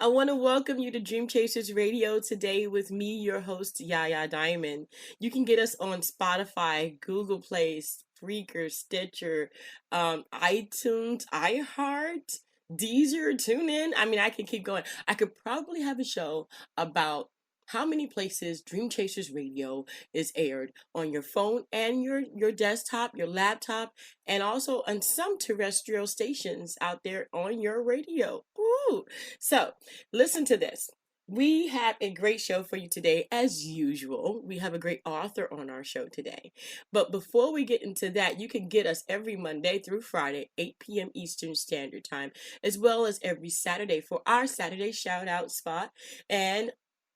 I want to welcome you to Dream Chasers Radio today with me, your host, Yaya Diamond. You can get us on Spotify, Google Play, Spreaker, Stitcher, iTunes, iHeart, Deezer, TuneIn. I mean, I can keep going. I could probably have a show about how many places Dream Chasers Radio is aired on your phone and your desktop, your laptop, and also on some terrestrial stations out there on your radio. Ooh. So, listen to this. We have a great show for you today, as usual. We have a great author on our show today. But before we get into that, you can get us every Monday through Friday, 8 p.m. Eastern Standard Time, as well as every Saturday for our Saturday shout out spot and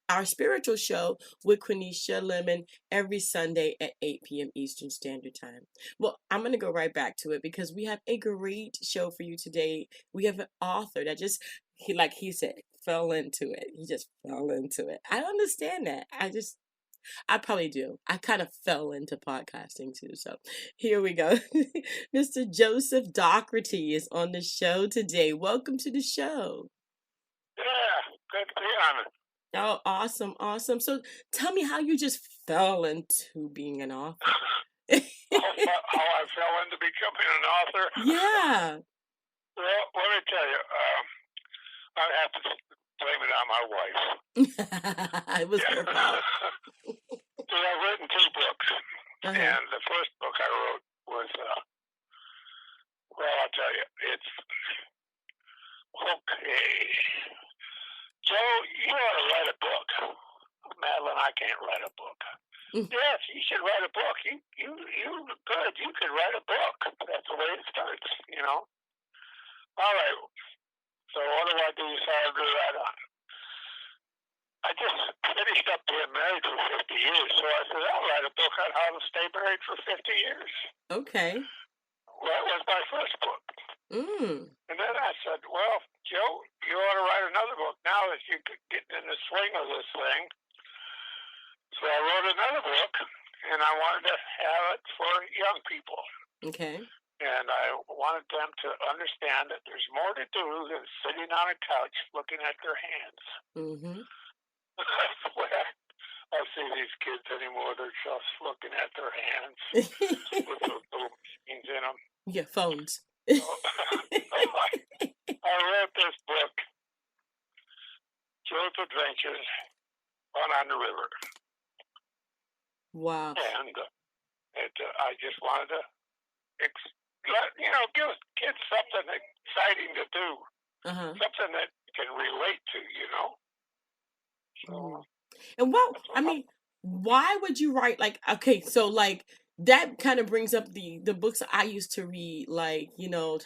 our spiritual show with Quenisha Lemon every Sunday at 8 p.m. Eastern Standard Time. Well, I'm going to go right back to it because we have a great show for you today. We have an author that just, like he said, fell into it. He just fell into it. I understand that. I probably do. I kind of fell into podcasting too. So here we go. Mr. Joseph Dougherty is on the show today. Welcome to the show. Yeah, good to be on it. Oh, awesome, awesome. So tell me how you just fell into being an author. How I fell into becoming an author? Yeah. Well, let me tell you, I have to blame it on my wife. It was her fault. I've written 2 books, and the first book I wrote was, well, I'll tell you, it's, okay. Joe, you ought to write a book. Madeline, I can't write a book. Yes, you should write a book. You good. You could write a book. That's the way it starts, you know. All right. So what do I do? So I do that on. I just finished up being married for 50 years, so I said, I'll write a book on how to stay married for 50 years. Okay. Well, that was my first book. And then I said, well, Joe, you ought to write another book now that you're getting in the swing of this thing. So I wrote another book, and I wanted to have it for young people. Okay. And I wanted them to understand that there's more to do than sitting on a couch looking at their hands. That's the way I see these kids anymore. They're just looking at their hands with those little machines in them. Yeah, phones. I wrote this book, Joe's Adventures on the River. Wow. And I just wanted to, give kids something exciting to do. Something that can relate to, you know. So, and why would you write, that kind of brings up the books I used to read,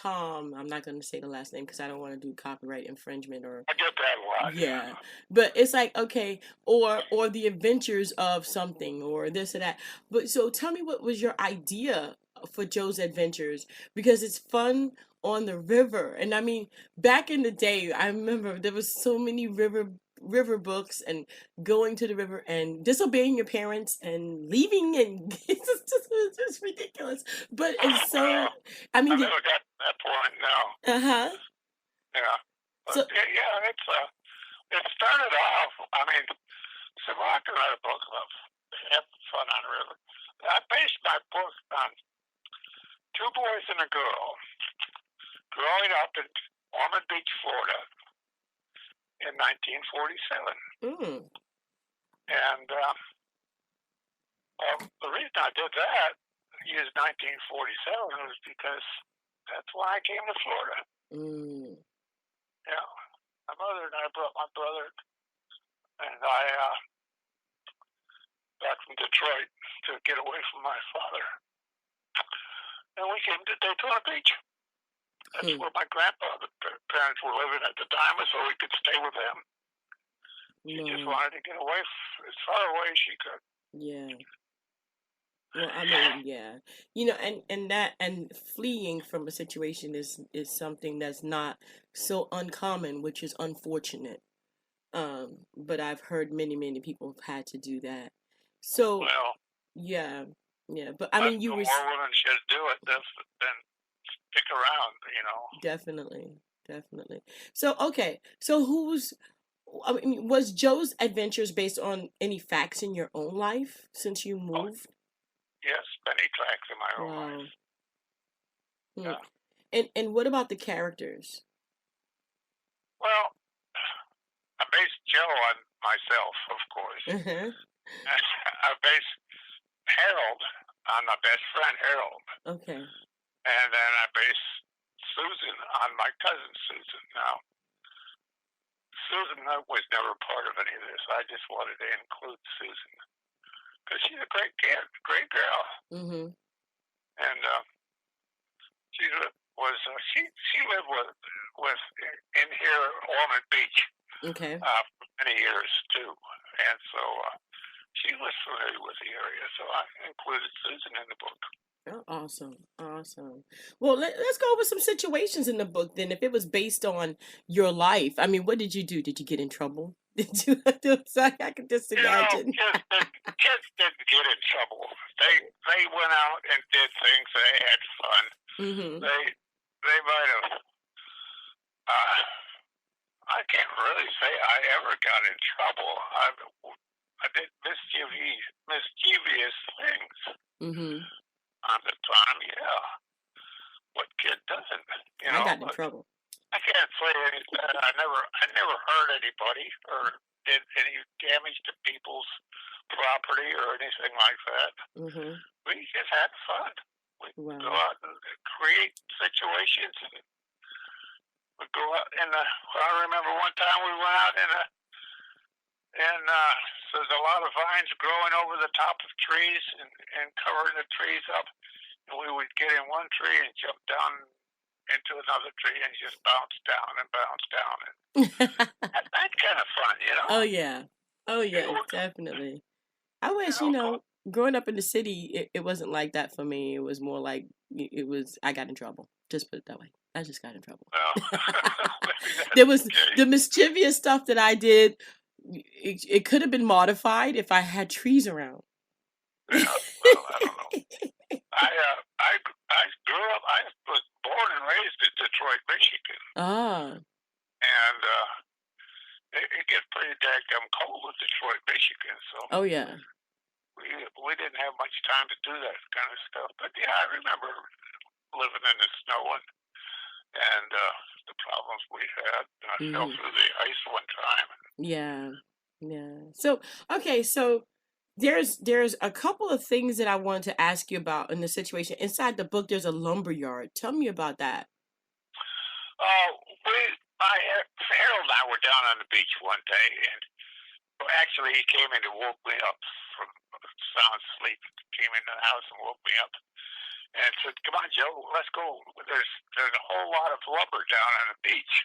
Tom, I'm not going to say the last name because I don't want to do copyright infringement or... I get that a lot. Yeah. But it's like, okay, or the adventures of something or this or that. But so tell me, what was your idea for Joe's Adventures? Because it's fun on the river. And I mean, back in the day, I remember there was so many river books and going to the river and disobeying your parents and leaving, and it's just ridiculous. But it's so, I mean, I've never got to that point now. Yeah. But so, it started off, I mean, so I can write a book about having fun on the river. I based my book on 2 boys and a girl growing up in Ormond Beach, Florida, in 1947. And the reason I did that, used 1947, was because that's when I came to Florida. Yeah. My mother and I brought my brother and I back from Detroit to get away from my father. and we came to Daytona Beach. That's Hmm. where my grandfather's parents were living at the time, so we could stay with them. She just Wow. wanted to get away as far away as she could. Yeah. Well, I mean, yeah. You know, and fleeing from a situation is something that's not so uncommon, which is unfortunate. But I've heard many people have had to do that. So, Well, yeah. Yeah, but I but mean, you the were more women should do it, then stick around, you know. definitely, definitely. So, okay. So I mean, was Joe's adventures based on any facts in your own life since you Oh, moved? yes, many tracks in my own life. Wow. Hmm. Yeah. And what about the characters? Well, I based Joe on myself, of course. Uh-huh. I based Harold on my best friend Harold, Okay. and then I based Susan on my cousin Susan. Now, Susan was never part of any of this. I just wanted to include Susan because she's a great kid, great girl, Mm-hmm. and she she lived with in here Ormond Beach Okay. for many years too, and so she was familiar with the area. So I included Susan in the book. Oh, awesome. Awesome. Well, let's go over some situations in the book then. If it was based on your life, I mean, what did you do? Did you get in trouble? Did you do something? I can just You know, imagine. kids didn't get in trouble. They went out and did things. They had fun. Mm-hmm. They might have. I can't really say I ever got in trouble. I did mischievous things Mm-hmm. on the time. Yeah, what kid doesn't? You I know, got in but trouble. I can't say anything. I never hurt anybody or did any damage to people's property or anything like that. Mm-hmm. We just had fun. We go Wow. out and create situations, and we go out in the. I remember one time we went out in a, and so there's a lot of vines growing over the top of trees and covering the trees up, and we would get in one tree and jump down into another tree and just bounce down and bounce down, and that's kind of fun, you know. Oh yeah. Oh It yeah, was, definitely. I you wish, know, growing up in the city, it wasn't like that for me. It was more like it was I got in trouble. Just put it that way. I just got in trouble. well, maybe There that's was okay. the mischievous stuff that I did. It could have been modified if I had trees around. Yeah, well, I don't know. I grew up. I was born and raised in Detroit, Michigan, Ah, and it gets pretty daggum cold in Detroit, Michigan. So oh yeah. we didn't have much time to do that kind of stuff. But yeah, I remember living in the snow and the problems we had. I fell Hmm. through the ice one time. Yeah, yeah. So okay, so there's a couple of things that I wanted to ask you about in the situation. Inside the book, there's a lumber yard. Tell me about that. Uh, we, Harold and I were down on the beach one day, and well, actually, he came in and woke me up from sound sleep. Came into the house and woke me up and said, "Come on, Joe, let's go. There's a whole lot of lumber down on the beach."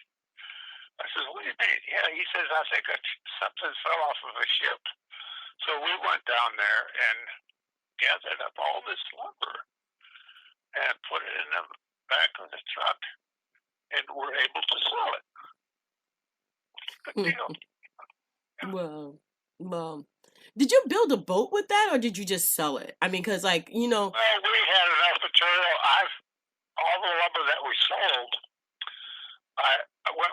I said, "What do you mean?" Yeah, he says, "I think something fell off of a ship." So we went down there and gathered up all this lumber and put it in the back of the truck, and were able to sell it. Good deal. Well, well, did you build a boat with that, or did you just sell it? I mean, because like Well, we had enough material. All the lumber that we sold.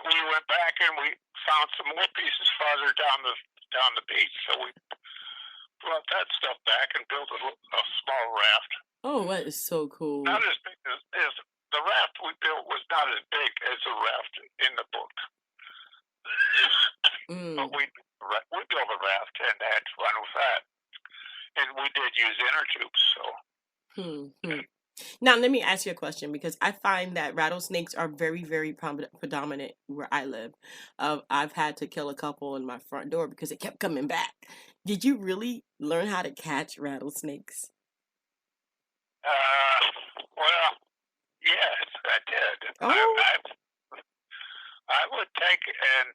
We went back and we found some more pieces farther down the beach. So we brought that stuff back and built a small raft. oh, that is so cool. Not as big as the raft we built was not as big as the raft in the book. But Mm. we built a raft and had fun with that. And we did use inner tubes. So Hmm. Now, let me ask you a question because I find that rattlesnakes are very predominant where I live. I've had to kill a couple in my front door because it kept coming back. Did you really learn how to catch rattlesnakes? uh, Well, yes, I did. Oh. I would take and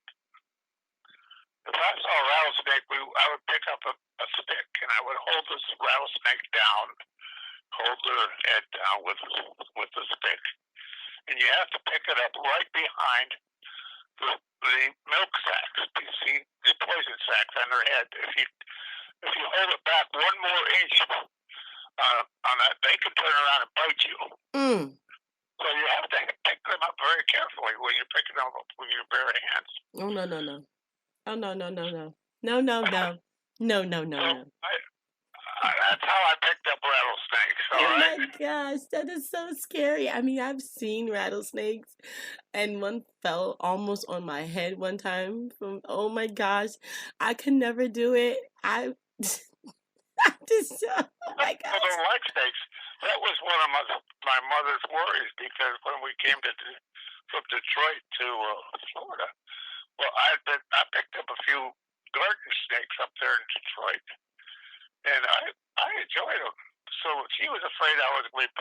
if I saw a rattlesnake, I would pick up a stick and I would hold this rattlesnake down, hold her head down with the stick, and you have to pick it up right behind the milk sacs. You see the poison sacs on her head. If you hold it back one more inch on that, they can turn around and bite you. Mm. So you have to pick them up very carefully when you're picking them up with your bare hands. Oh, no, no, no. Oh, no, no, no, no. No, no, no. No, no, no, So no. that's how I picked up rattlesnakes. All Oh right. my gosh, that is so scary. I mean, I've seen rattlesnakes and one fell almost on my head one time from, oh my gosh, I could never do it. I I just, oh my I gosh. don't like snakes. That was one of my mother's worries because when we came from Detroit to Florida, well, I picked up a few garden snakes up there in Detroit, and I enjoyed them. So she was afraid I was going to be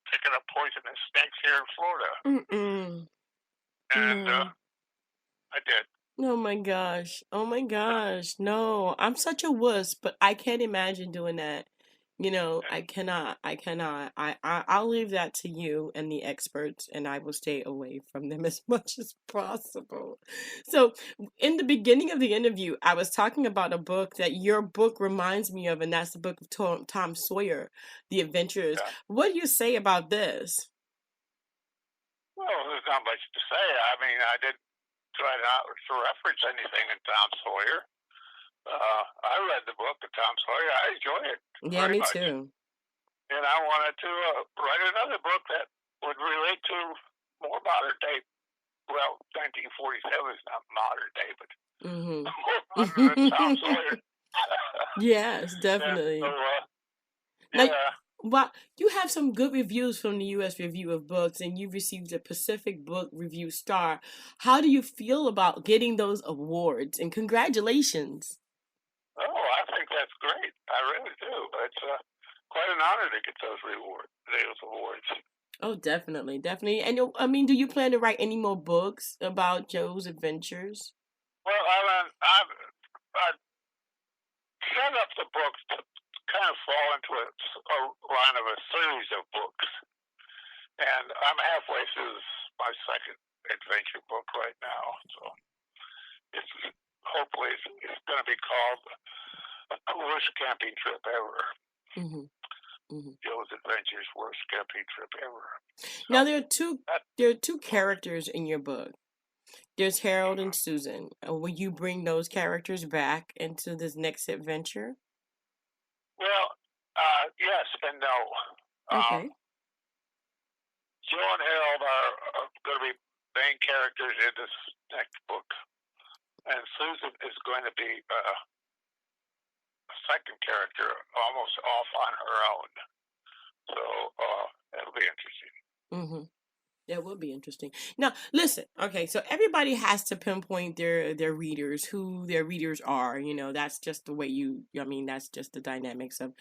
picking up poisonous snakes here in Florida, Mm-mm. and No. I did. Oh my gosh. Oh my gosh. No, I'm such a wuss, but I can't imagine doing that. You know, I cannot. I cannot. I'll leave that to you and the experts, and I will stay away from them as much as possible. So, in the beginning of the interview, I was talking about a book that your book reminds me of, and that's the book of Tom Sawyer, The Adventures. Yeah. What do you say about this? Well, there's not much to say. I mean, I didn't try not to reference anything in Tom Sawyer. I read the book of Tom Sawyer. I enjoyed it Yeah, very me much. too. And I wanted to write another book that would relate to more modern day. Well, 1947 is not modern day, but more modern than Tom Mm-hmm. Sawyer. Yes, And so, definitely. Now, yeah. well, you have some good reviews from the U.S. Review of Books, and you received a Pacific Book Review Star. How do you feel about getting those awards? And congratulations. Oh, I think that's great. I really do. It's quite an honor to get those awards. Oh, definitely, definitely. And I mean, do you plan to write any more books about Joe's adventures? Well, I set up the books to kind of fall into a line of a series of books. And I'm halfway through my second adventure book right now. So it's hopefully it's going to be called The Worst Camping Trip Ever. Mm-hmm. Mm-hmm. Joe's Adventures, Worst Camping Trip Ever. Now, So there are two characters in your book. There's Harold and Susan. Will you bring those characters back into this next adventure? well, yes and no. Um, Okay. Joe and Harold are going to be main characters in this next book, and Susan is going to be a second character, almost off on her own. So it'll be interesting. Mm-hmm. That would be interesting. Now, listen. Okay, so everybody has to pinpoint their readers, who their readers are. You know, that's just the way you. I mean, that's just the dynamics of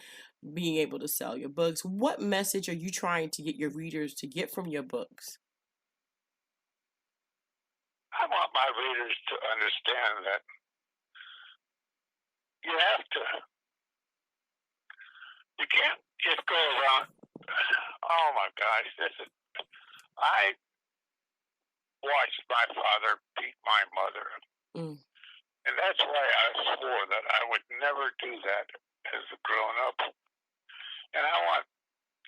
being able to sell your books. What message are you trying to get your readers to get from your books? I want my readers to understand that you have to, you can't just go around. Oh my gosh, I watched my father beat my mother. Mm. And that's why I swore that I would never do that as a grown up. And I want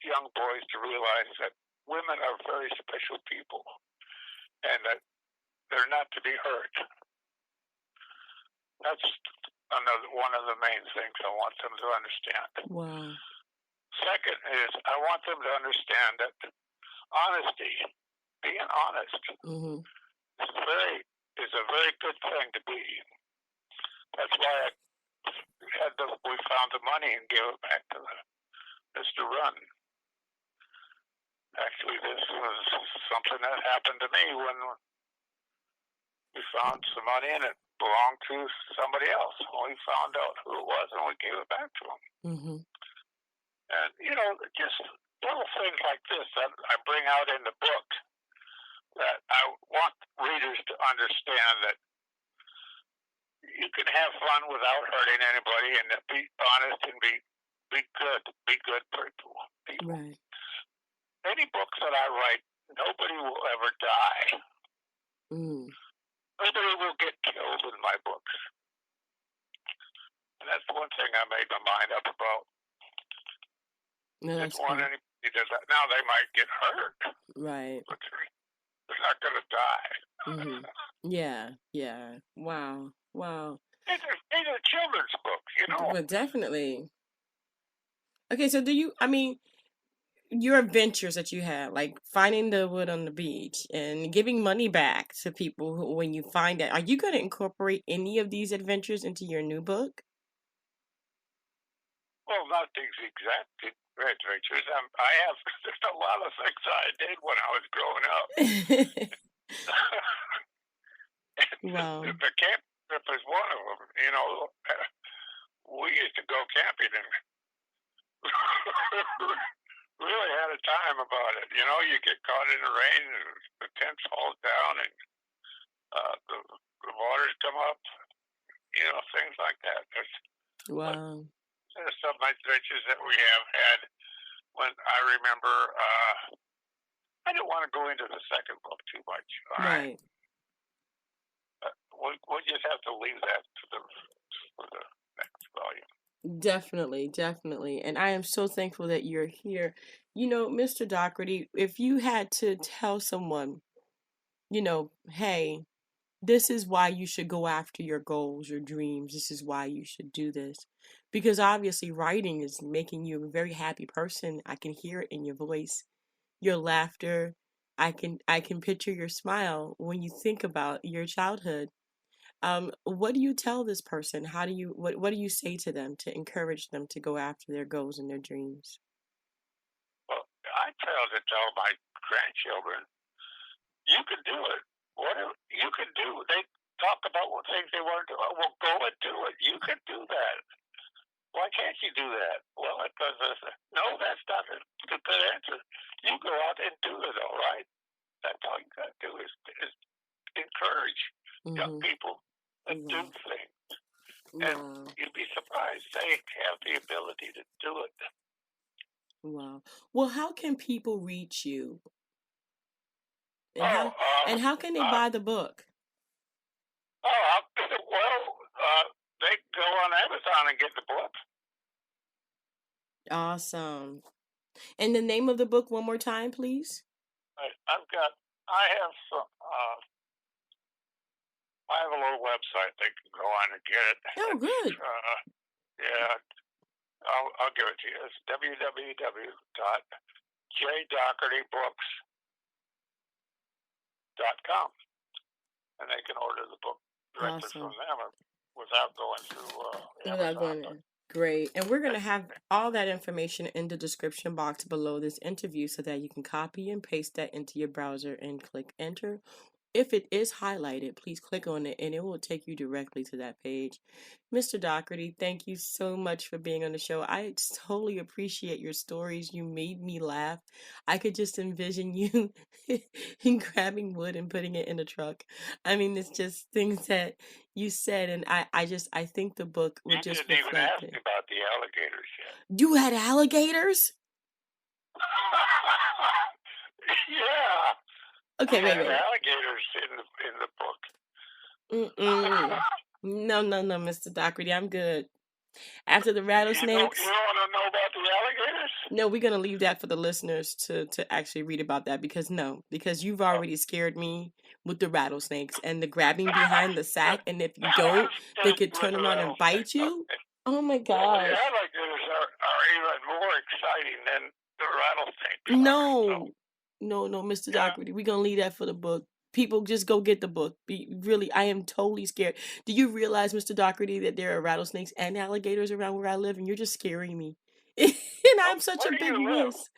young boys to realize that women are very special people and that they're not to be hurt. That's one of the main things I want them to understand. Wow. Second is I want them to understand that honesty, being honest, Mm-hmm. is a very good thing to be. That's why we found the money and gave it back to Mr. Runn. Actually, this was something that happened to me when we found some money and it belonged to somebody else. We found out who it was and we gave it back to him. Mm-hmm. And, just little things like this that I bring out in the book that I want readers to understand that you can have fun without hurting anybody and be honest and be good people. Right. Any books that I write, nobody will ever die. Mm. Nobody will get killed in my books. And that's the one thing I made my mind up about. No, Didn't that's want good. anybody to die. Now they might get hurt, Right. but they're not going to die. Mm-hmm. Yeah. Yeah. Wow. Wow. These are children's books, you know. But definitely. Okay, so I mean, your adventures that you had, like finding the wood on the beach and giving money back to people when you find it, are you going to incorporate any of these adventures into your new book? Well, not these exact adventures. I have just a lot of things I did when I was growing up. Wow. The camp trip is one of them. You know, we used to go camping and really had a time about it. You know, you get caught in the rain and the tents fall down and the waters come up. You know, things like that. Wow. There's some adventures that we have had when I remember. I don't want to go into the second book too much. All right. Right. We'll just have to leave that for the next volume. Definitely, definitely. And I am so thankful that you're here. Mr. Dougherty, if you had to tell someone, hey, this is why you should go after your goals, your dreams. This is why you should do this. Because obviously writing is making you a very happy person. I can hear it in your voice, your laughter. I can picture your smile when you think about your childhood. What do you tell this person? What do you say to them to encourage them to go after their goals and their dreams? Well, I tell my grandchildren, you can do it. Whatever you can do, they talk about what things they want to do. Well, go and do it. You can do that. Why can't you do that? Well, because no, that's not a good answer. You go out and do it. All right. That's all you got to do is encourage young Mm-hmm. people to do Wow. things. And Wow. you'd be surprised they have the ability to do it. Wow. Well, how can people reach you? And Oh, how can they buy the book? well, they go on Amazon and get the book. Awesome. And the name of the book one more time, please? I have some, I have a little website they can go on and get it. Oh, good. Yeah, I'll give it to you. It's www.jdoughertybooks.com, and they can order the book directly from Awesome. them without going through Without going Amazon. in. Great. And we're going to have all that information in the description box below this interview so that you can copy and paste that into your browser and click enter. If it is highlighted, please click on it and it will take you directly to that page. Mr. Dougherty, thank you so much for being on the show. I totally appreciate your stories. You made me laugh. I could just envision you grabbing wood and putting it in a truck. I mean, it's just things that you said, and I think the book would You just didn't even reflect ask it. me about the alligators yet. You had alligators? Yeah. Okay, We wait, had wait. alligators in the book. Mm-mm. No, no, no, Mr. Dougherty, I'm good. After the You don't rattlesnakes, want to know about the alligators? no, we're gonna leave that for the listeners to actually read about that because you've Oh. already scared me with the rattlesnakes and the grabbing behind the sack, and if you don't, they could With turn the around and bite rattlesnakes. you. Okay. Oh my Well, the gosh. alligators are even more exciting than the rattlesnakes are. So, No, no, Mr. yeah. Dougherty, we're gonna leave that for the book. People just go get the book. Really, I am totally scared. Do you realize, Mr. Dougherty, that there are rattlesnakes and alligators around where I live, and you're just scaring me. And I'm such Where a do big you live? wuss.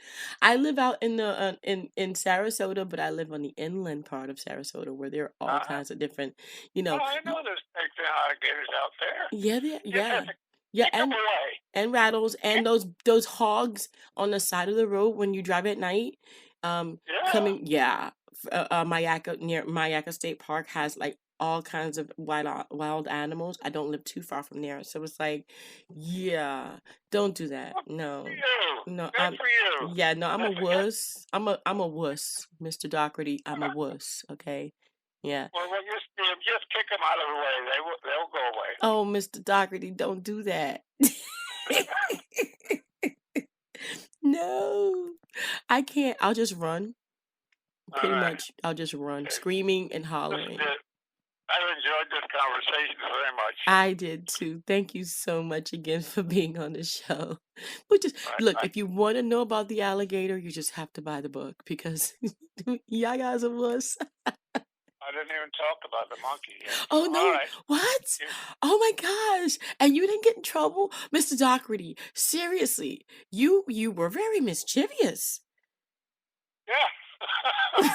I live out in the in Sarasota, but I live on the inland part of Sarasota where there are all Uh-huh. kinds of different, Oh, I know there's snakes and alligators out there. yeah, You just have yeah. to Yeah, Keep them away. and rattles, and those hogs on the side of the road when you drive at night. Yeah. Coming, yeah. Mayaka, near Mayaka State Park, has like all kinds of wild animals. I don't live too far from there, so it's like, yeah, don't do that. Good for No, you. no, Good for you. yeah, no, I'm a That's a good. wuss. I'm a wuss, Mr. Dougherty. I'm a wuss. Okay, yeah. Well, just kick them out of the way. They'll go away. Oh, Mr. Dougherty, don't do that. No, I can't. I'll just run. All Pretty right. much, I'll just run, Okay. screaming and Listen, hollering. I've enjoyed this conversation very much. I did too. Thank you so much again for being on the show. But just All right. look, if you want to know about the alligator, you just have to buy the book because Yaya's a wuss. I didn't even talk about the monkey yet. Oh All no, right. what? Oh my gosh. And you didn't get in trouble? Mr. Dougherty, seriously, you were very mischievous. Yeah.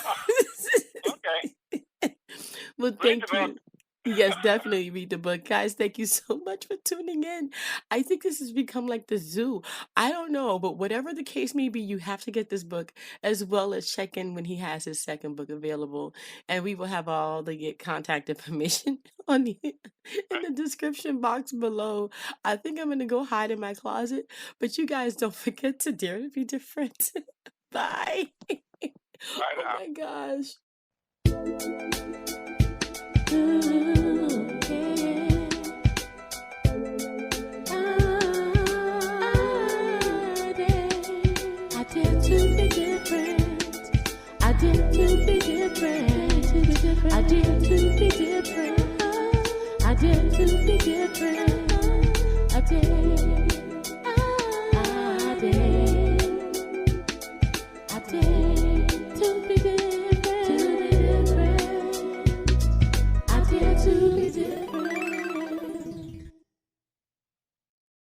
Okay. Well, Read thank the book. you. Yes, definitely read the book. Guys, thank you so much for tuning in. I think this has become like the zoo. I don't know, but whatever the case may be, you have to get this book as well as check in when he has his second book available. And we will have all the contact information on in the description box below. I think I'm going to go hide in my closet, but you guys don't forget to dare to be different. Bye. Bye Oh now. my gosh. I dare to be different. I dare to be different. I dare to be different. I dare to be different.